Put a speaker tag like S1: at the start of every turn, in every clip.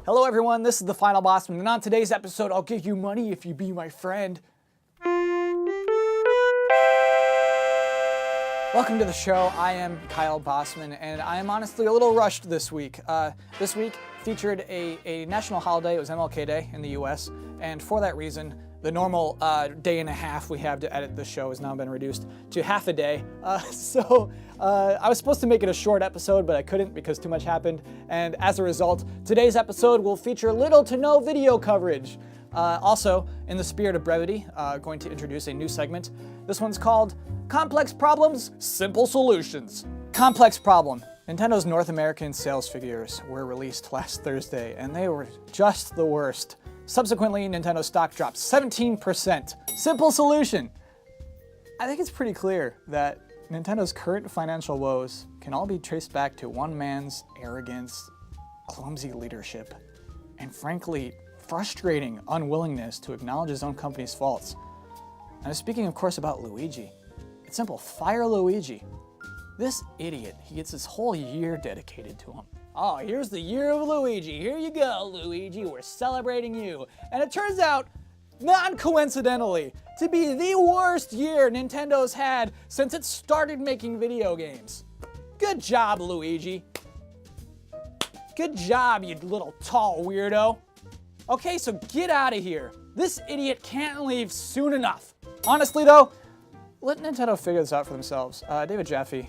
S1: Hello everyone, this is the Final Bosman, and on today's episode, I'll give you money if you be my friend. Welcome to the show. I am Kyle Bosman, and I am honestly a little rushed this week. This week featured a national holiday. It was MLK Day in the US, and for that reason, the normal day and a half we have to edit the show has now been reduced to half a day. So I was supposed to make it a short episode, but I couldn't because too much happened. And as a result, today's episode will feature little to no video coverage. Also, in the spirit of brevity, going to introduce a new segment. This one's called Complex Problems, Simple Solutions. Complex problem. Nintendo's North American sales figures were released last Thursday, and they were just the worst. Subsequently, Nintendo stock dropped 17%. Simple solution. I think it's pretty clear that Nintendo's current financial woes can all be traced back to one man's arrogance, clumsy leadership, and frankly, frustrating unwillingness to acknowledge his own company's faults. I'm speaking, of course, about Luigi. It's simple, fire Luigi. This idiot, he gets his whole year dedicated to him. Oh, here's the year of Luigi. Here you go, Luigi. We're celebrating you. And it turns out, non-coincidentally, to be the worst year Nintendo's had since it started making video games. Good job, Luigi. Good job, you little tall weirdo. Okay, so get out of here. This idiot can't leave soon enough. Honestly, though, let Nintendo figure this out for themselves. David Jaffes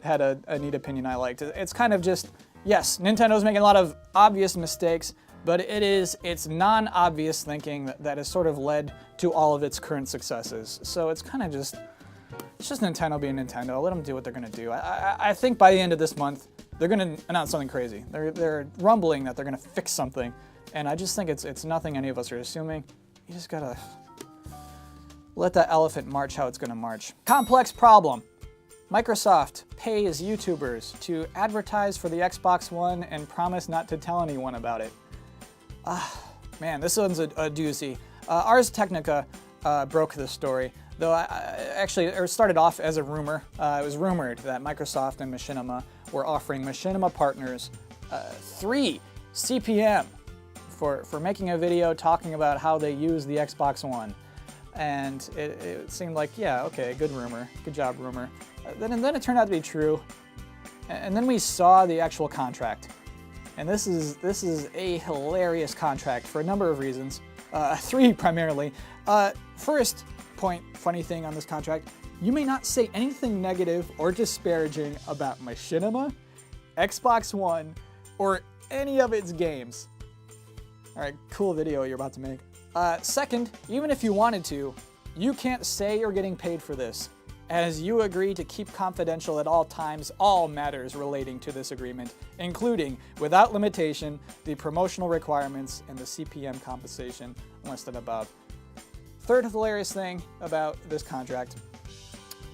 S1: had a neat opinion I liked. It's kind of just, yes, Nintendo's making a lot of obvious mistakes, but it's non-obvious thinking that has sort of led to all of its current successes. So it's kind of just, it's just Nintendo being Nintendo. Let them do what they're gonna do. I think by the end of this month, they're gonna announce something crazy. They're rumbling that they're gonna fix something, and I just think it's nothing any of us are assuming. You just gotta let that elephant march how it's gonna march. Complex problem. Microsoft pays YouTubers to advertise for the Xbox One and promise not to tell anyone about it. Man, this one's a doozy. Ars Technica broke this story, though it started off as a rumor. It was rumored that Microsoft and Machinima were offering Machinima partners 3 CPM for making a video talking about how they use the Xbox One. And it seemed like, yeah, okay, good rumor, good job rumor. Then it turned out to be true, and then we saw the actual contract. And this is a hilarious contract for a number of reasons, 3 primarily. First point, funny thing on this contract, you may not say anything negative or disparaging about Machinima, Xbox One, or any of its games. All right, cool video you're about to make. Second, even if you wanted to, you can't say you're getting paid for this, as you agree to keep confidential at all times all matters relating to this agreement, including, without limitation, the promotional requirements and the CPM compensation listed above. Third hilarious thing about this contract,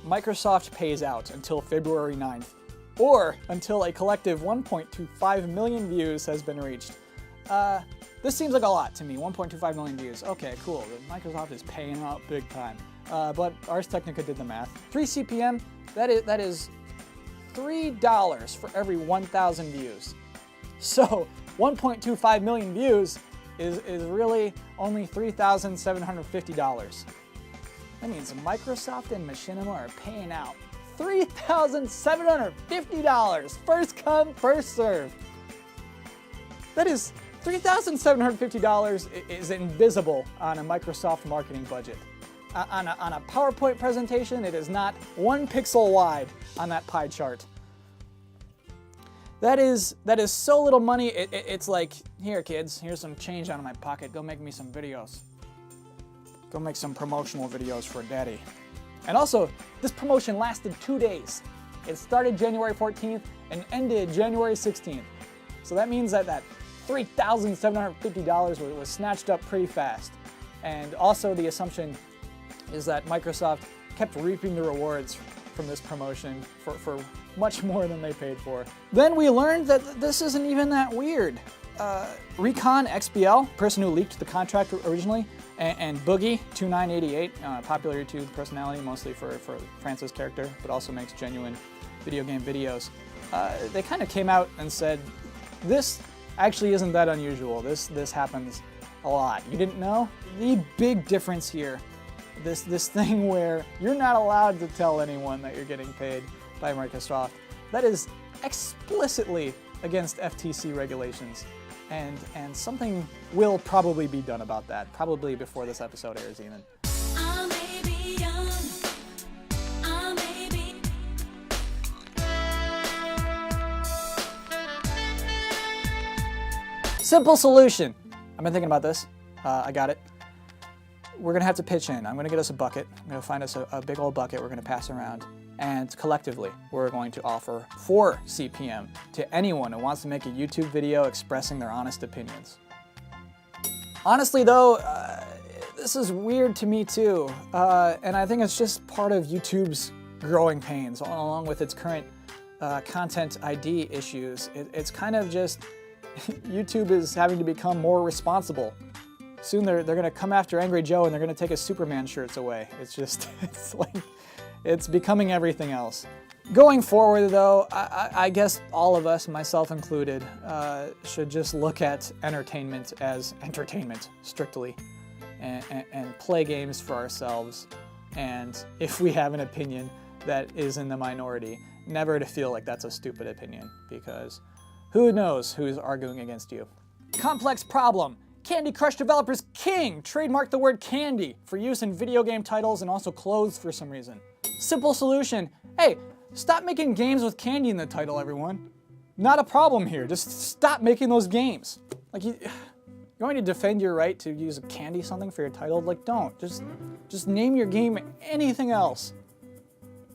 S1: Microsoft pays out until February 9th, or until a collective 1.25 million views has been reached. This seems like a lot to me, 1.25 million views. Okay, cool, Microsoft is paying out big time. But Ars Technica did the math. 3 CPM, that is $3 for every 1,000 views. So 1.25 million views is really only $3,750. That means Microsoft and Machinima are paying out $3,750. First come, first serve. That is $3,750 is invisible on a Microsoft marketing budget. On a PowerPoint presentation, it is not 1 pixel wide on that pie chart. That is so little money, it's like, here kids, here's some change out of my pocket, go make me some videos. Go make some promotional videos for daddy. And also, this promotion lasted 2 days. It started January 14th and ended January 16th. So that means that $3,750 was snatched up pretty fast. And also the assumption is that Microsoft kept reaping the rewards from this promotion for much more than they paid for. Then we learned that this isn't even that weird. Recon XBL, person who leaked the contract originally, And Boogie 2988, popular YouTube personality, mostly for France's character, but also makes genuine video game videos. They kind of came out and said, this actually isn't that unusual. This happens a lot. You didn't know? The big difference here, this thing where you're not allowed to tell anyone that you're getting paid by Microsoft, that is explicitly against FTC regulations. And something will probably be done about that, probably before this episode airs even. Simple solution. I've been thinking about this. I got it. We're gonna have to pitch in. I'm gonna get us a bucket. I'm gonna find us a big old bucket we're gonna pass around. And collectively, we're going to offer 4 CPM to anyone who wants to make a YouTube video expressing their honest opinions. Honestly though, this is weird to me too. And I think it's just part of YouTube's growing pains, along with its current content ID issues. It's kind of just, YouTube is having to become more responsible. Soon they're gonna come after Angry Joe and they're gonna take his Superman shirts away. It's just, it's becoming everything else. Going forward though, I guess all of us, myself included, should just look at entertainment as entertainment, strictly, and play games for ourselves. And if we have an opinion that is in the minority, never to feel like that's a stupid opinion, because who knows who's arguing against you. Complex problem. Candy Crush developers King trademarked the word candy for use in video game titles and also clothes for some reason. Simple solution. Hey, stop making games with candy in the title, everyone. Not a problem here. Just stop making those games. Like, you're going to defend your right to use a candy something for your title? Like, don't. Just name your game anything else.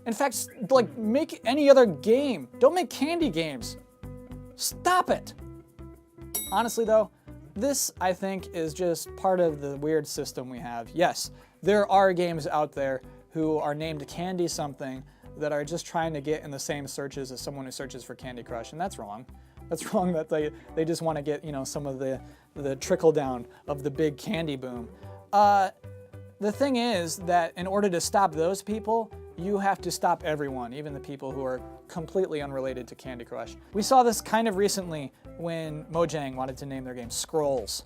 S1: In fact, like, make any other game. Don't make candy games. Stop it. Honestly though, this, I think, is just part of the weird system we have. Yes, there are games out there who are named Candy something that are just trying to get in the same searches as someone who searches for Candy Crush, and that's wrong. That's wrong that they just want to get, you know, some of the trickle down of the big candy boom. The thing is that in order to stop those people, you have to stop everyone, even the people who are completely unrelated to Candy Crush. We saw this kind of recently when Mojang wanted to name their game Scrolls,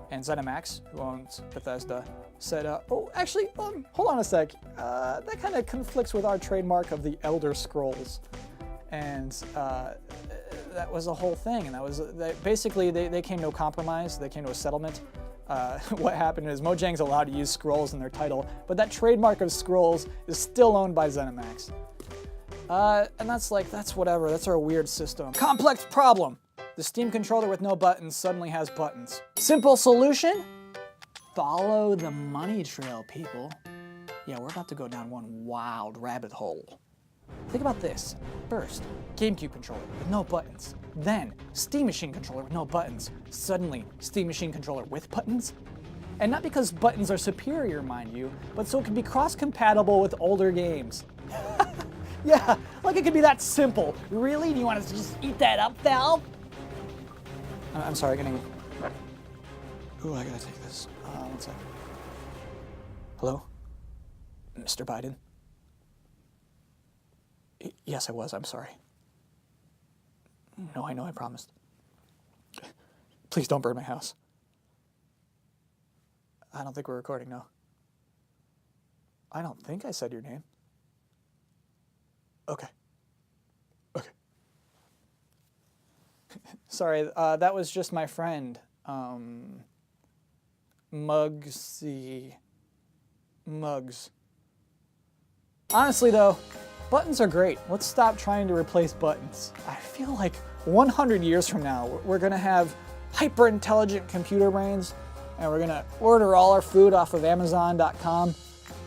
S1: and ZeniMax, who owns Bethesda, said, oh, actually, hold on a sec. That kind of conflicts with our trademark of the Elder Scrolls. And that was a whole thing, and that was, basically, they came to a compromise, they came to a settlement. What happened is Mojang's allowed to use Scrolls in their title, but that trademark of Scrolls is still owned by ZeniMax. And that's whatever, that's our weird system. Complex problem. The Steam controller with no buttons suddenly has buttons. Simple solution? Follow the money trail, people. Yeah, we're about to go down one wild rabbit hole. Think about this. First, GameCube controller with no buttons. Then, Steam Machine controller with no buttons. Suddenly, Steam Machine controller with buttons? And not because buttons are superior, mind you, but so it can be cross-compatible with older games. Yeah, like it could be that simple. Really? Do you want us to just eat that up, Valve? I'm sorry, getting... Ooh, I gotta take this. One second. Hello? Mr. Biden? Yes, I was. I'm sorry. No, I know. I promised. Please don't burn my house. I don't think we're recording, no. I don't think I said your name. Okay. Okay. Sorry, that was just my friend, Muggs. Honestly, though, buttons are great. Let's stop trying to replace buttons. I feel like 100 years from now, we're gonna have hyper-intelligent computer brains, and we're gonna order all our food off of Amazon.com,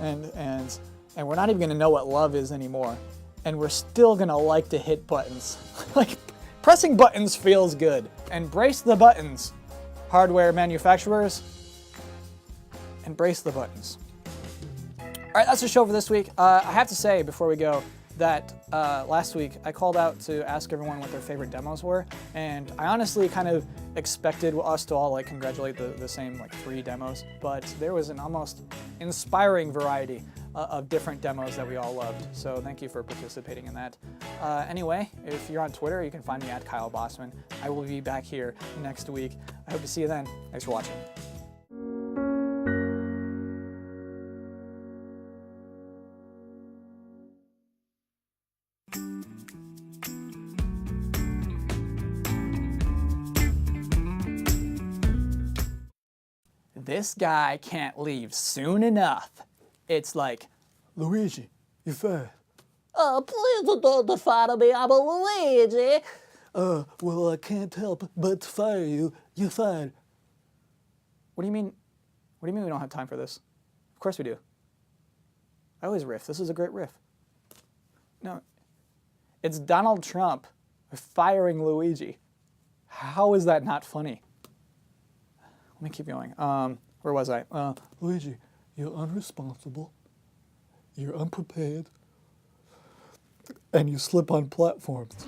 S1: and we're not even gonna know what love is anymore. And we're still gonna like to hit buttons. Like, pressing buttons feels good. Embrace the buttons. Hardware manufacturers, embrace the buttons. All right, that's the show for this week. I have to say, before we go, that last week I called out to ask everyone what their favorite demos were, and I honestly kind of expected us to all like congratulate the same like 3 demos, but there was an almost inspiring variety of different demos that we all loved. So thank you for participating in that. Anyway, if you're on Twitter, you can find me at Kyle Bosman. I will be back here next week. I hope to see you then. Thanks for watching. This guy can't leave soon enough. It's like, Luigi, you're fired.
S2: Please don't fire me, I'm a Luigi.
S3: Well, I can't help but fire you. You're fired.
S1: What do you mean? What do you mean we don't have time for this? Of course we do. I always riff. This is a great riff. No, it's Donald Trump firing Luigi. How is that not funny? Let me keep going. Where was I?
S3: Luigi, you're unresponsible. You're unprepared. And you slip on platforms.